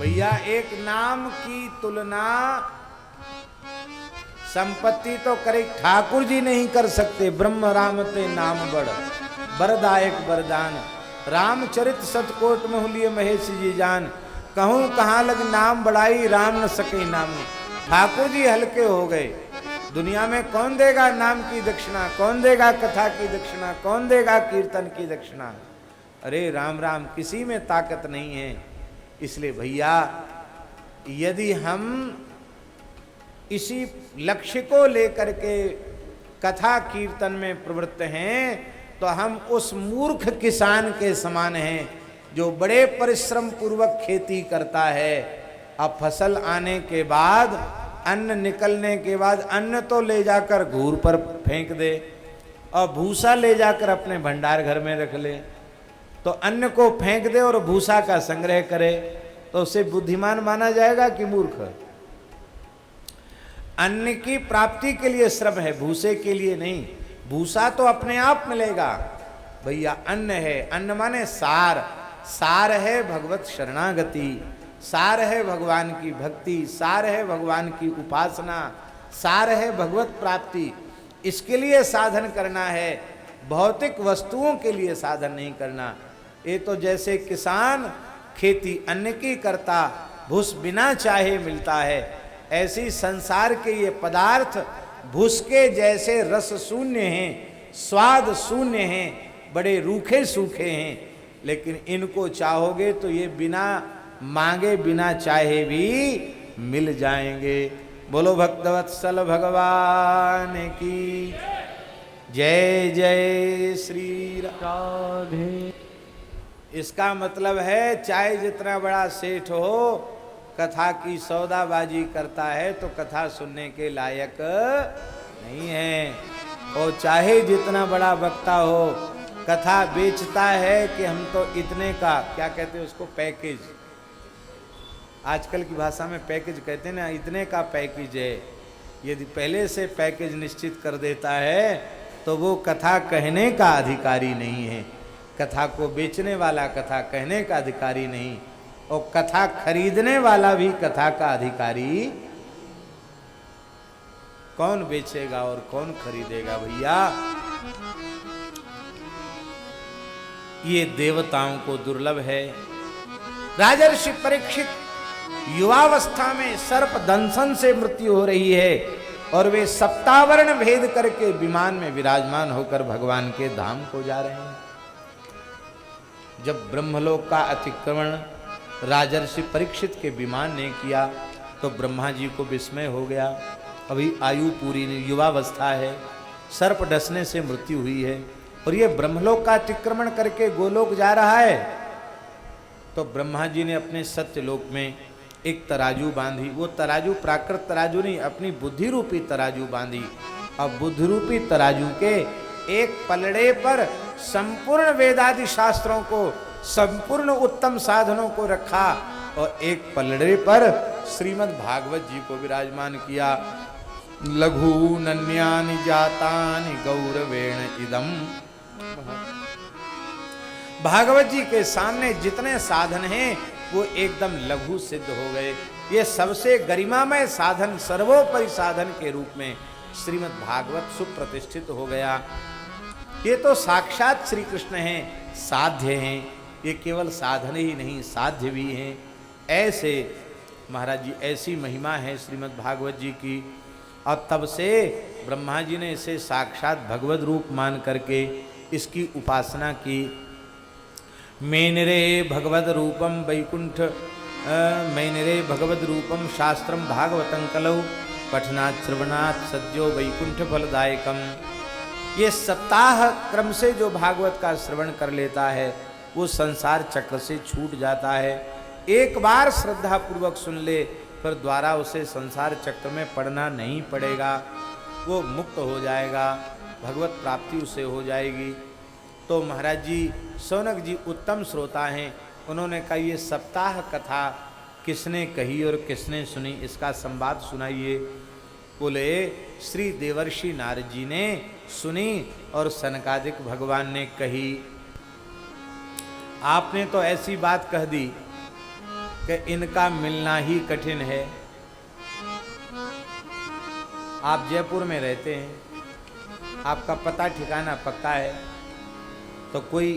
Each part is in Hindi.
भैया एक नाम की तुलना संपत्ति तो करे ठाकुर जी नहीं कर सकते। ब्रह्म राम ते नाम बड़ बरदायक वरदान, रामचरित सतकोट महुलिय महेश जी जान। कहूं कहां लग नाम बढ़ाई, राम न सके नाम। ठाकुर जी हल्के हो गए। दुनिया में कौन देगा नाम की दक्षिणा, कौन देगा कथा की दक्षिणा, कौन देगा कीर्तन की दक्षिणा। अरे राम राम, किसी में ताकत नहीं है। इसलिए भैया यदि हम इसी लक्ष्य को लेकर के कथा कीर्तन में प्रवृत्त हैं तो हम उस मूर्ख किसान के समान हैं जो बड़े परिश्रम पूर्वक खेती करता है। अब फसल आने के बाद, अन्न निकलने के बाद अन्न तो ले जाकर घूर पर फेंक दे और भूसा ले जाकर अपने भंडार घर में रख ले। तो अन्न को फेंक दे और भूसा का संग्रह करे तो उसे बुद्धिमान माना जाएगा कि मूर्ख। अन्न की प्राप्ति के लिए श्रम है, भूसे के लिए नहीं। भूसा तो अपने आप मिलेगा। भैया अन्न है, अन्न माने सार, सार है भगवत शरणागति, सार है भगवान की भक्ति, सार है भगवान की उपासना, सार है भगवत प्राप्ति। इसके लिए साधन करना है, भौतिक वस्तुओं के लिए साधन नहीं करना। ये तो जैसे किसान खेती अन्न की करता, भूस बिना चाहे मिलता है, ऐसी संसार के ये पदार्थ भूस के जैसे रस शून्य हैं, स्वाद शून्य हैं, बड़े रूखे सूखे हैं। लेकिन इनको चाहोगे तो ये बिना मांगे बिना चाहे भी मिल जाएंगे। बोलो भक्तवत्सल भगवान की जय जय श्री राधे। इसका मतलब है चाहे जितना बड़ा सेठ हो, कथा की सौदाबाजी करता है तो कथा सुनने के लायक नहीं है। और चाहे जितना बड़ा वक्ता हो, कथा बेचता है कि हम तो इतने का, क्या कहते हैं उसको, पैकेज। आजकल की भाषा में पैकेज कहते हैं ना, इतने का पैकेज है। यदि पहले से पैकेज निश्चित कर देता है तो वो कथा कहने का अधिकारी नहीं है। कथा को बेचने वाला कथा कहने का अधिकारी नहीं, और कथा खरीदने वाला भी कथा का अधिकारी। कौन बेचेगा और कौन खरीदेगा भैया। ये देवताओं को दुर्लभ है। राजर्षि परीक्षित युवावस्था में सर्प दंशन से मृत्यु हो रही है और वे सप्तावरण भेद करके विमान में विराजमान होकर भगवान के धाम को जा रहे हैं। जब ब्रह्मलोक का अतिक्रमण राजर्षि परीक्षित के विमान ने किया तो ब्रह्मा जी को विस्मय हो गया। अभी आयु पूरी नहीं, युवावस्था है, सर्प डसने से मृत्यु हुई है और ये ब्रह्मलोक का अतिक्रमण करके गोलोक जा रहा है। तो ब्रह्मा जी ने अपने सत्यलोक में एक तराजू बांधी। वो तराजू प्राकृत तराजू नहीं, अपनी बुद्धि रूपी तराजू बांधी। अब बुद्धि रूपी तराजू के एक पलड़े पर संपूर्ण वेदादि शास्त्रों को, संपूर्ण उत्तम साधनों को रखा और एक पलड़े पर श्रीमद् भागवत जी को विराजमान किया। लघु नन्यानि जातानि गौरवेण इदम। भागवत जी के सामने जितने साधन हैं वो एकदम लघु सिद्ध हो गए। ये सबसे गरिमामय साधन, सर्वोपरि साधन के रूप में श्रीमद् भागवत सुप्रतिष्ठित हो गया। ये तो साक्षात श्री कृष्ण हैं, साध्य हैं। ये केवल साधन ही नहीं, साध्य भी हैं। ऐसे महाराज जी, ऐसी महिमा है श्रीमद् भागवत जी की। और तब से ब्रह्मा जी ने इसे साक्षात भगवत रूप मान करके इसकी उपासना की। मेनरे भगवत रूपम वैकुंठ, मेनरे भगवत रूपम शास्त्रम भागवतं कलौ, पठनात् श्रवणात् सद्यो वैकुंठ फलदायकम। ये सप्ताह क्रम से जो भागवत का श्रवण कर लेता है वो संसार चक्र से छूट जाता है। एक बार श्रद्धा पूर्वक सुन ले फिर द्वारा उसे संसार चक्र में पड़ना नहीं पड़ेगा, वो मुक्त हो जाएगा, भगवत प्राप्ति उसे हो जाएगी। तो महाराज जी, शौनक जी उत्तम श्रोता हैं। उन्होंने कहा ये सप्ताह कथा किसने कही और किसने सुनी, इसका संवाद सुनाइए। बोले श्री देवर्षि नारद जी ने सुनी और सनकादिक भगवान ने कही। आपने तो ऐसी बात कह दी कि इनका मिलना ही कठिन है। आप जयपुर में रहते हैं, आपका पता ठिकाना पक्का है, तो कोई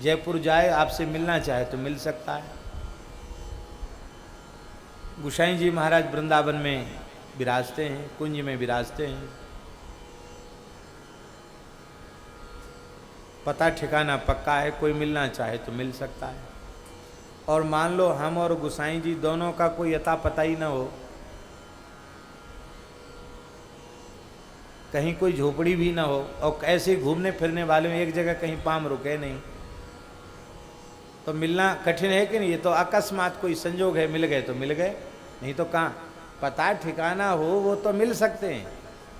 जयपुर जाए आपसे मिलना चाहे तो मिल सकता है। गोसाई जी महाराज वृंदावन में विराजते हैं, कुंज में विराजते हैं, पता ठिकाना पक्का है, कोई मिलना चाहे तो मिल सकता है। और मान लो हम और गोसाई जी दोनों का कोई अता पता ही ना हो, कहीं कोई झोपड़ी भी ना हो, और ऐसे घूमने फिरने वाले में एक जगह कहीं पाम रुके नहीं, तो मिलना कठिन है कि नहीं? ये तो अकस्मात कोई संजोग है, मिल गए तो मिल गए, नहीं तो कहाँ पता ठिकाना हो वो तो मिल सकते हैं।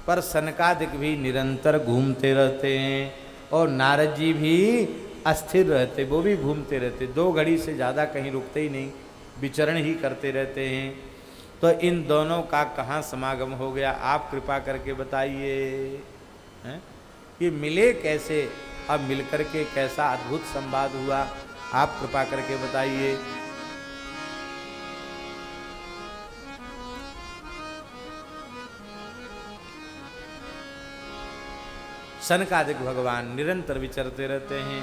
पर सनकादिक भी निरंतर घूमते रहते हैं और नारद जी भी अस्थिर रहते, वो भी घूमते रहते, 2 घड़ी से ज़्यादा कहीं रुकते ही नहीं, विचरण ही करते रहते हैं। तो इन दोनों का कहाँ समागम हो गया, आप कृपा करके बताइए, हैं? ये मिले कैसे, अब मिलकर के कैसा अद्भुत संवाद हुआ, आप कृपा करके बताइए। सनकादिक भगवान निरंतर विचरते रहते हैं।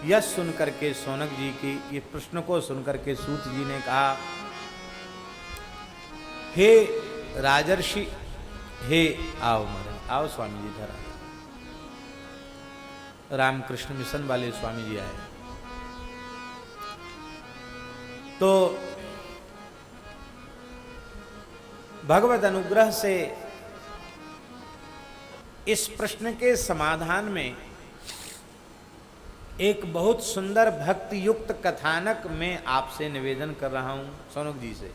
यह सुनकर के सौनक जी की ये प्रश्न को सुनकर के सूत जी ने कहा, हे राजर्षि, हे आओ महाराज, आओ स्वामी जी धरा। रामकृष्ण मिशन वाले स्वामी जी आए। तो भगवत अनुग्रह से इस प्रश्न के समाधान में एक बहुत सुंदर भक्ति युक्त कथानक मैं आपसे निवेदन कर रहा हूं सौनक जी से।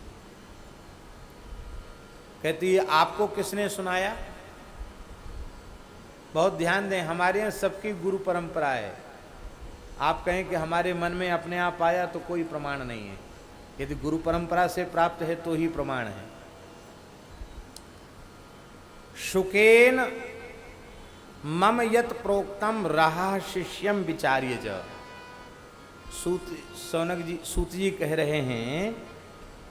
कहती है, आपको किसने सुनाया? बहुत ध्यान दें, हमारे यहाँ सबकी गुरु परंपरा है। आप कहें कि हमारे मन में अपने आप आया तो कोई प्रमाण नहीं है, यदि गुरु परंपरा से प्राप्त है तो ही प्रमाण है। शुकेन मम यत प्रोक्तम रहा शिष्यम विचार्य ज। सौनक जी, सूत जी कह रहे हैं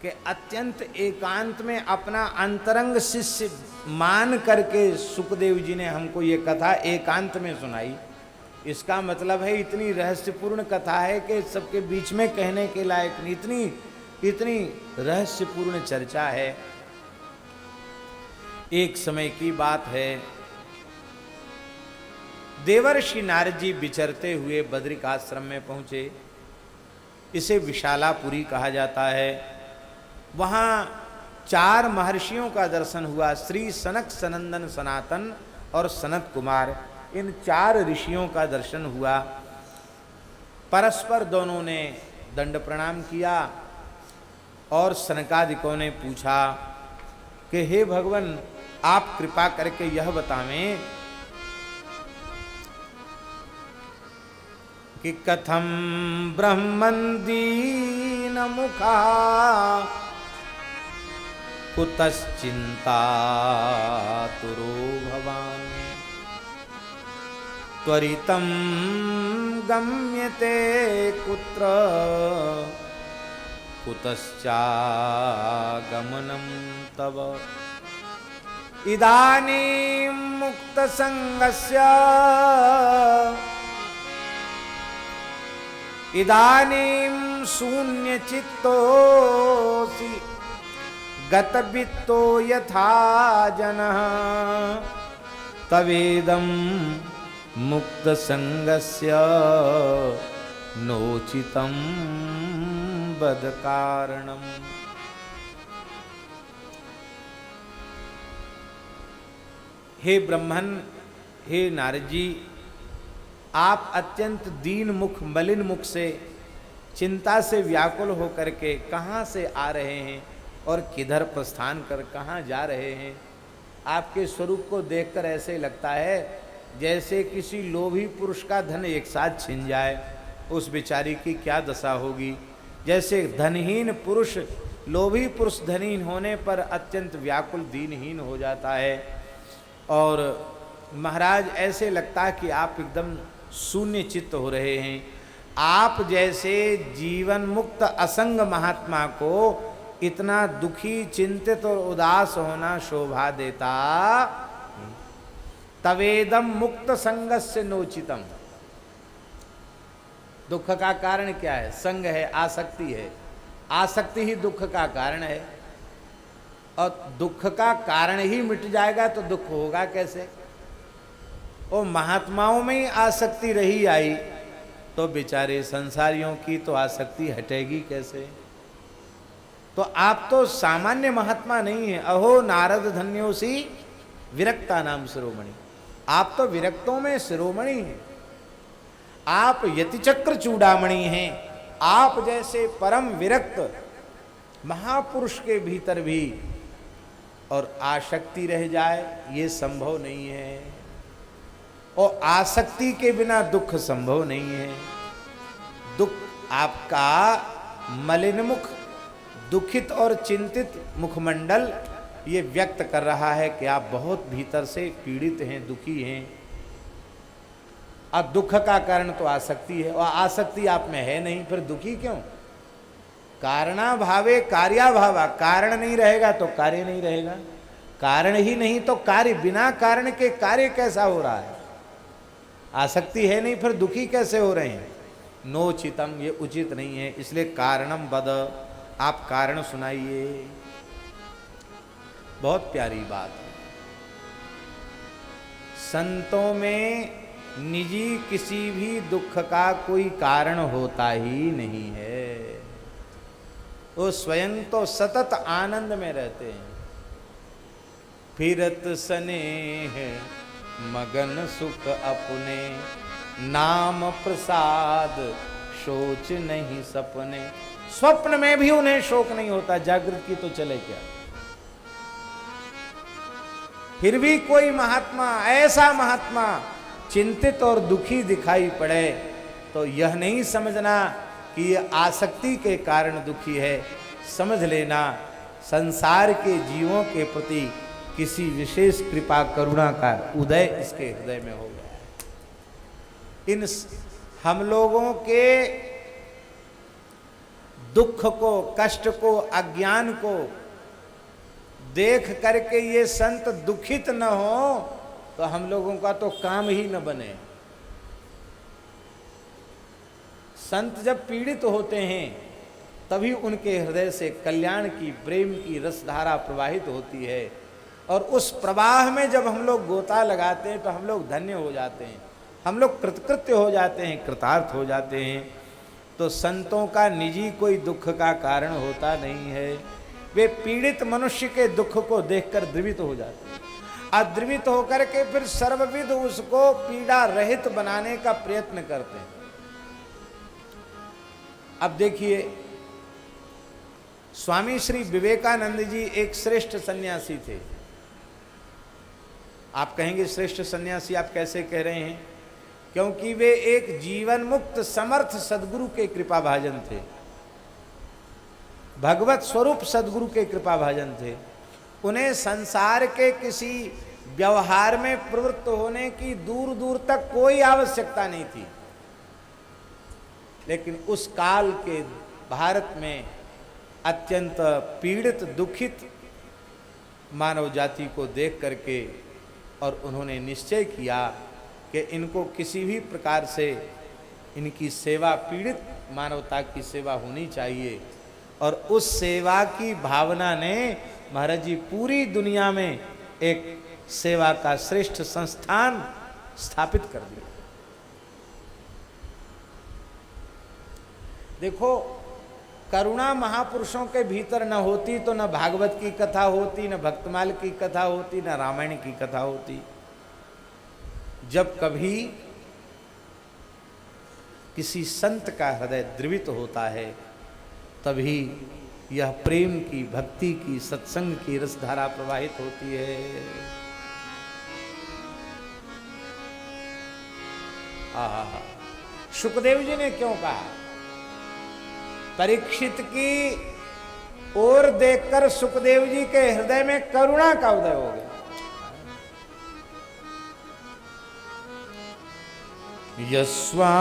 कि अत्यंत एकांत में अपना अंतरंग शिष्य मान करके सुखदेव जी ने हमको ये कथा एकांत में सुनाई। इसका मतलब है इतनी रहस्यपूर्ण कथा है कि सबके बीच में कहने के लायक नहीं, इतनी रहस्यपूर्ण चर्चा है। एक समय की बात है, देवर्षि नारद जी विचरते हुए बद्रिक आश्रम में पहुंचे। इसे विशालापुरी कहा जाता है। वहाँ 4 महर्षियों का दर्शन हुआ, श्री सनक, सनंदन, सनातन और सनत कुमार। इन 4 ऋषियों का दर्शन हुआ। परस्पर दोनों ने दंड प्रणाम किया और सनकादिकों ने पूछा कि हे भगवान, आप कृपा करके यह बतावें कि कथम ब्रह्मन् दीन मुखा कुतश्चिंता तुरो भवान त्वरितं गम्यते कुत्र कुतश्चागमनं तव इदानीं मुक्तसंगस्य इदानीं शून्यचित्तोऽसि गतवित्तो यथा जनः तवेदं मुक्तसंगस्य नोचितं वद कारणम्। हे ब्रह्मन, हे नारद जी, आप अत्यंत दीन मुख, मलिन मुख से, चिंता से व्याकुल होकर के कहाँ से आ रहे हैं और किधर प्रस्थान कर कहाँ जा रहे हैं? आपके स्वरूप को देखकर ऐसे लगता है जैसे किसी लोभी पुरुष का धन एक साथ छिन जाए, उस बेचारी की क्या दशा होगी। जैसे धनहीन पुरुष, लोभी पुरुष धनहीन होने पर अत्यंत व्याकुल दीनहीन हो जाता है। और महाराज ऐसे लगता है कि आप एकदम शून्य चित्त हो रहे हैं। आप जैसे जीवन मुक्त असंग महात्मा को इतना दुखी, चिंतित और उदास होना शोभा देता। तवेदम मुक्त संगस्य नोचितम। दुख का कारण क्या है? संग है, आसक्ति है। आसक्ति ही दुख का कारण है, और दुख का कारण ही मिट जाएगा तो दुख होगा कैसे? और महात्माओं में ही आसक्ति रही आई तो बेचारे संसारियों की तो आसक्ति हटेगी कैसे? तो आप तो सामान्य महात्मा नहीं है। अहो नारद धन्योसी विरक्ता नाम शिरोमणि। आप तो विरक्तों में शिरोमणि हैं। आप यतिचक्र चूड़ामणि हैं। आप जैसे परम विरक्त महापुरुष के भीतर भी और आसक्ति रह जाए ये संभव नहीं है, और आसक्ति के बिना दुख संभव नहीं है। दुख आपका मलिन मुख, दुखित और चिंतित मुखमंडल ये व्यक्त कर रहा है कि आप बहुत भीतर से पीड़ित हैं, दुखी हैं। अब दुख का कारण तो आसक्ति है, और आसक्ति आप में है नहीं, फिर दुखी क्यों? कारणाभावे कार्याभावा। कारण नहीं रहेगा तो कार्य नहीं रहेगा, कारण ही नहीं तो कार्य, बिना कारण के कार्य कैसा हो रहा है? आसक्ति है नहीं, फिर दुखी कैसे हो रहे हैं? नोचितम, ये उचित नहीं है। इसलिए कारणम बद, आप कारण सुनाइए। बहुत प्यारी बात है। संतों में निजी किसी भी दुख का कोई कारण होता ही नहीं है। वो स्वयं तो सतत आनंद में रहते हैं। फिरत स्नेह मगन सुख अपने, नाम प्रसाद सोच नहीं सपने। स्वप्न में भी उन्हें शोक नहीं होता, जागृत की तो चले क्या। फिर भी कोई महात्मा, ऐसा महात्मा चिंतित और दुखी दिखाई पड़े तो यह नहीं समझना कि यह आसक्ति के कारण दुखी है। समझ लेना संसार के जीवों के प्रति किसी विशेष कृपा करुणा का उदय इसके हृदय में हो गया है। इन हम लोगों के दुख को, कष्ट को, अज्ञान को देख करके ये संत दुखित न हो तो हम लोगों का तो काम ही न बने। संत जब पीड़ित होते हैं तभी उनके हृदय से कल्याण की, प्रेम की रसधारा प्रवाहित होती है, और उस प्रवाह में जब हम लोग गोता लगाते हैं तो हम लोग धन्य हो जाते हैं, हम लोग कृतकृत्य हो जाते हैं, कृतार्थ हो जाते हैं। तो संतों का निजी कोई दुख का कारण होता नहीं है। वे पीड़ित मनुष्य के दुख को देखकर द्रवित हो जाते हैं, और द्रवित होकर के फिर सर्वविध उसको पीड़ा रहित बनाने का प्रयत्न करते हैं। अब देखिए, स्वामी श्री विवेकानंद जी एक श्रेष्ठ सन्यासी थे। आप कहेंगे श्रेष्ठ सन्यासी आप कैसे कह रहे हैं? क्योंकि वे एक जीवन मुक्त समर्थ सदगुरु के कृपा भाजन थे, भगवत स्वरूप सदगुरु के कृपा भाजन थे। उन्हें संसार के किसी व्यवहार में प्रवृत्त होने की दूर दूर तक कोई आवश्यकता नहीं थी। लेकिन उस काल के भारत में अत्यंत पीड़ित, दुखित मानव जाति को देख करके और उन्होंने निश्चय किया कि इनको किसी भी प्रकार से इनकी सेवा, पीड़ित मानवता की सेवा होनी चाहिए। और उस सेवा की भावना ने महाराज जी पूरी दुनिया में एक सेवा का श्रेष्ठ संस्थान स्थापित कर दिया। देखो, करुणा महापुरुषों के भीतर न होती तो न भागवत की कथा होती, न भक्तमाल की कथा होती, न रामायण की कथा होती। जब कभी किसी संत का हृदय द्रवित होता है तभी यह प्रेम की, भक्ति की, सत्संग की रसधारा प्रवाहित होती है। आहा, सुखदेव जी ने क्यों कहा? परीक्षित की ओर देखकर सुखदेव जी के हृदय में करुणा का उदय हो गया। यस्वा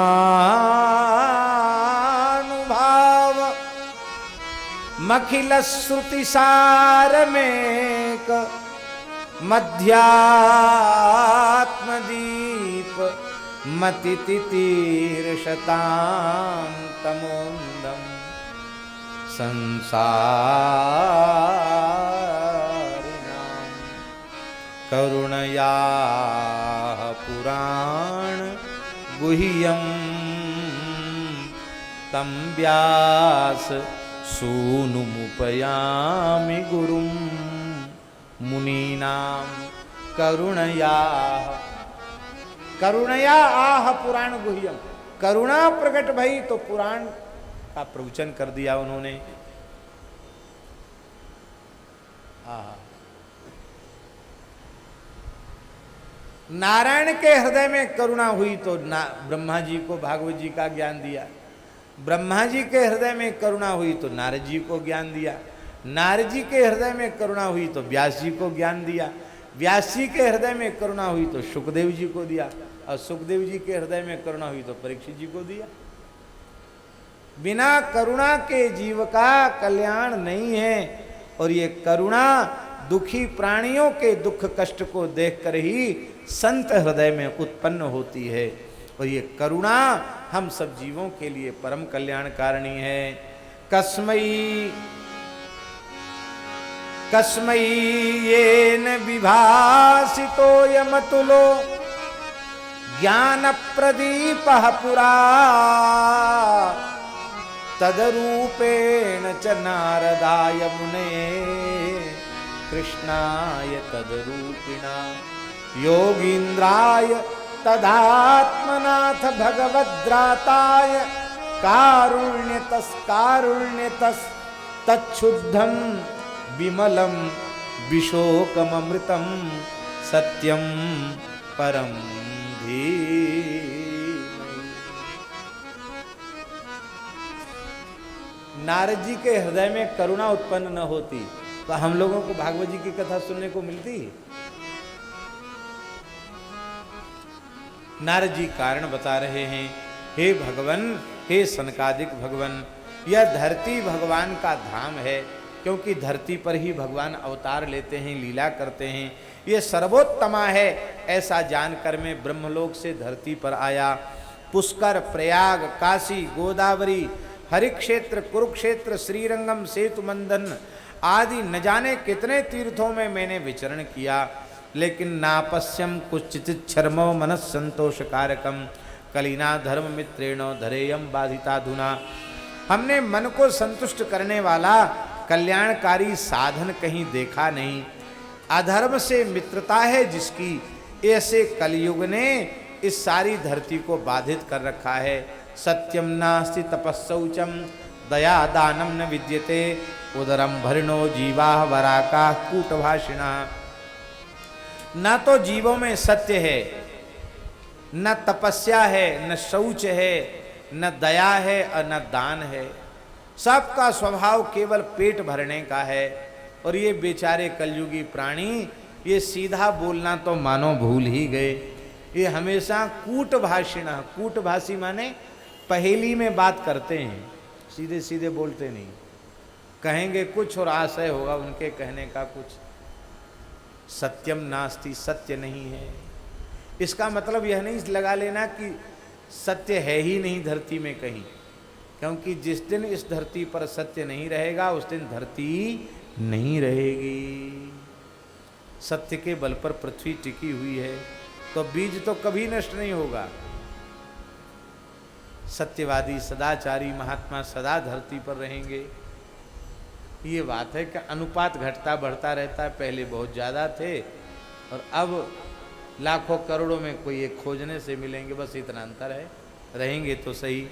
मखिल श्रुति सारमेक मध्यात्मदीप मतितितीर्षतां तमोन्दम संसारिणां करुणया पुराण गुह्यं तं व्यास सूनुमुपयामि गुरुं मुनीनां करुणया आह पुराण गुह्यम। करुणा प्रकट भई तो पुराण का प्रवचन कर दिया उन्होंने। नारायण के हृदय में करुणा हुई तो ब्रह्मा जी को भागवत जी का ज्ञान दिया। ब्रह्मा जी के हृदय में करुणा हुई तो नारद जी को ज्ञान दिया। नारद जी के हृदय में करुणा हुई तो व्यास जी को ज्ञान दिया। व्यास जी के हृदय में करुणा हुई तो सुखदेव जी को दिया। और सुखदेव जी के हृदय में करुणा हुई तो परीक्षित जी को दिया। बिना करुणा के जीव का कल्याण नहीं है। और ये करुणा दुखी प्राणियों के दुख कष्ट को देखकर ही संत हृदय में उत्पन्न होती है। और ये करुणा हम सब जीवों के लिए परम कल्याणकारिणी है। कस्मै येन विभासितो यमतुलो ज्ञान प्रदीपः पुरा तदरूपेण च नारदाय मुने कृष्णाय तदरूपिणा योगीन्द्राय तदात्मनाथ भगवद्राताय कारुण्यतस् तच्छुद्धं विमलं विशोकममृतं सत्यं परम धीमहि। नारद जी के हृदय में करुणा उत्पन्न न होती तो हम लोगों को भागवत जी की कथा सुनने को मिलती। नारद जी कारण बता रहे हैं। हे भगवान, हे सनकादिक भगवान, यह धरती भगवान का धाम है, क्योंकि धरती पर ही भगवान अवतार लेते हैं, लीला करते हैं। ये सर्वोत्तमा है, ऐसा जानकर मैं ब्रह्मलोक से धरती पर आया। पुष्कर, प्रयाग, काशी, गोदावरी, हरिक्षेत्र, कुरुक्षेत्र, श्रीरंगम, सेतु मंदन आदि न जाने कितने तीर्थों में मैंने विचरण किया, लेकिन नापश्यम कुचित छर्मो मनस संतोष कारकम कलिना धर्म मित्रेणो धरेयम बाधिताधुना। हमने मन को संतुष्ट करने वाला कल्याणकारी साधन कहीं देखा नहीं। अधर्म से मित्रता है जिसकी, ऐसे कलयुग ने इस सारी धरती को बाधित कर रखा है। सत्यम नास्ति तपस्सौचम दया दानम न विद्यते उदरम भरिणो जीवा वराका कूटभाषिणा। न तो जीवों में सत्य है, न तपस्या है, न शौच है, न दया है और न दान है। सबका स्वभाव केवल पेट भरने का है। और ये बेचारे कलयुगी प्राणी ये सीधा बोलना तो मानो भूल ही गए। ये हमेशा कूटभाषिणा, कूटभाषी माने पहेली में बात करते हैं, सीधे सीधे बोलते नहीं। कहेंगे कुछ और आशय होगा उनके कहने का कुछ। सत्यम नास्ति, सत्य नहीं है। इसका मतलब यह नहीं लगा लेना कि सत्य है ही नहीं धरती में कहीं, क्योंकि जिस दिन इस धरती पर सत्य नहीं रहेगा उस दिन धरती नहीं रहेगी। सत्य के बल पर पृथ्वी टिकी हुई है तो बीज तो कभी नष्ट नहीं होगा। सत्यवादी सदाचारी महात्मा सदा धरती पर रहेंगे। ये बात है कि अनुपात घटता बढ़ता रहता है। पहले बहुत ज़्यादा थे और अब लाखों करोड़ों में कोई एक खोजने से मिलेंगे, बस इतना अंतर है। रहेंगे तो सही।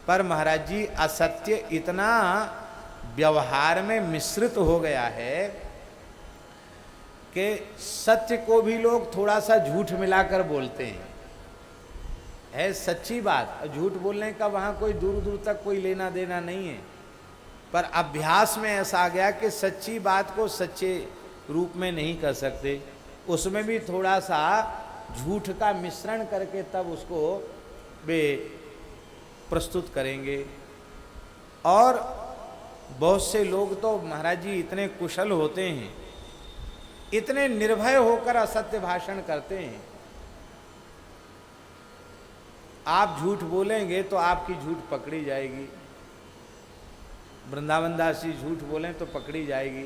पर महाराज जी असत्य इतना व्यवहार में मिश्रित हो गया है कि सत्य को भी लोग थोड़ा सा झूठ मिलाकर बोलते हैं। है सच्ची बात, झूठ बोलने का वहाँ कोई दूर दूर तक कोई लेना देना नहीं है। पर अभ्यास में ऐसा आ गया कि सच्ची बात को सच्चे रूप में नहीं कर सकते, उसमें भी थोड़ा सा झूठ का मिश्रण करके तब उसको वे प्रस्तुत करेंगे। और बहुत से लोग तो महाराज जी इतने कुशल होते हैं, इतने निर्भय होकर असत्य भाषण करते हैं। आप झूठ बोलेंगे तो आपकी झूठ पकड़ी जाएगी। वृंदावन दास जी झूठ बोलें तो पकड़ी जाएगी,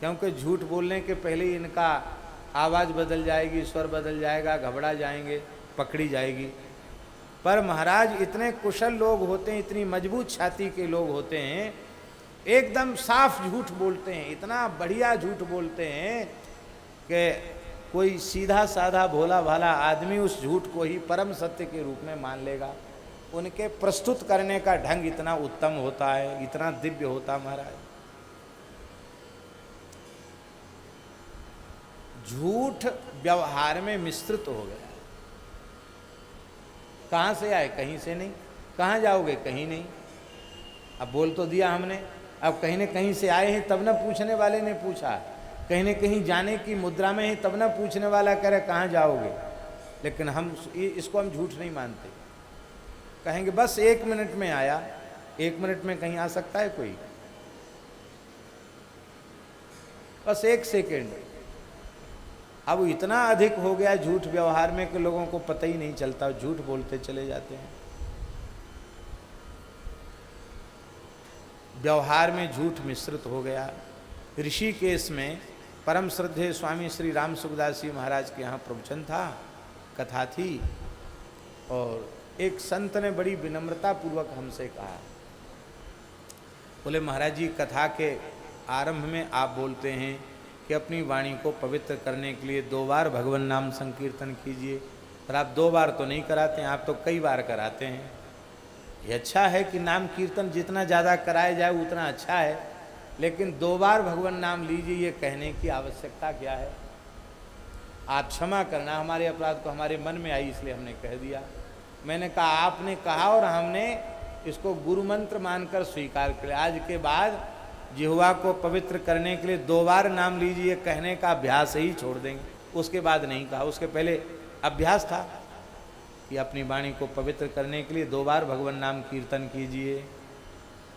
क्योंकि झूठ बोलने के पहले ही इनका आवाज़ बदल जाएगी, स्वर बदल जाएगा, घबरा जाएंगे, पकड़ी जाएगी। पर महाराज इतने कुशल लोग होते हैं, इतनी मजबूत छाती के लोग होते हैं, एकदम साफ झूठ बोलते हैं, इतना बढ़िया झूठ बोलते हैं कि कोई सीधा साधा भोला भाला आदमी उस झूठ को ही परम सत्य के रूप में मान लेगा। उनके प्रस्तुत करने का ढंग इतना उत्तम होता है, इतना दिव्य होता महाराज। झूठ व्यवहार में मिश्रित हो गया। कहाँ से आए? कहीं से नहीं। कहाँ जाओगे? कहीं नहीं। अब बोल तो दिया हमने, अब कहीं न कहीं से आए हैं तब न पूछने वाले ने पूछा, कहीं न कहीं जाने की मुद्रा में है तब न पूछने वाला कह रहे कहाँ जाओगे। लेकिन हम इसको हम झूठ नहीं मानते। कहेंगे बस 1 मिनट में आया। 1 मिनट में कहीं आ सकता है कोई? बस 1 सेकेंड। अब इतना अधिक हो गया झूठ व्यवहार में कि लोगों को पता ही नहीं चलता, झूठ बोलते चले जाते हैं। व्यवहार में झूठ मिश्रित हो गया। ऋषिकेश में परम श्रद्धेय स्वामी श्री राम सुखदास जी महाराज के यहाँ प्रवचन था, कथा थी, और एक संत ने बड़ी विनम्रता पूर्वक हमसे कहा, बोले महाराज जी कथा के आरंभ में आप बोलते हैं कि अपनी वाणी को पवित्र करने के लिए 2 बार भगवान नाम संकीर्तन कीजिए, पर आप 2 बार तो नहीं कराते हैं, आप तो कई बार कराते हैं। ये अच्छा है कि नाम कीर्तन जितना ज़्यादा कराया जाए उतना अच्छा है, लेकिन 2 बार भगवान नाम लीजिए ये कहने की आवश्यकता क्या है? आप क्षमा करना, हमारे अपराध को हमारे मन में आई इसलिए हमने कह दिया। मैंने कहा आपने कहा और हमने इसको गुरु मंत्र मानकर स्वीकार कर। आज के बाद जिह्वा को पवित्र करने के लिए 2 बार नाम लीजिए कहने का अभ्यास ही छोड़ देंगे। उसके बाद नहीं कहा, उसके पहले अभ्यास था कि अपनी वाणी को पवित्र करने के लिए 2 बार भगवान नाम कीर्तन कीजिए।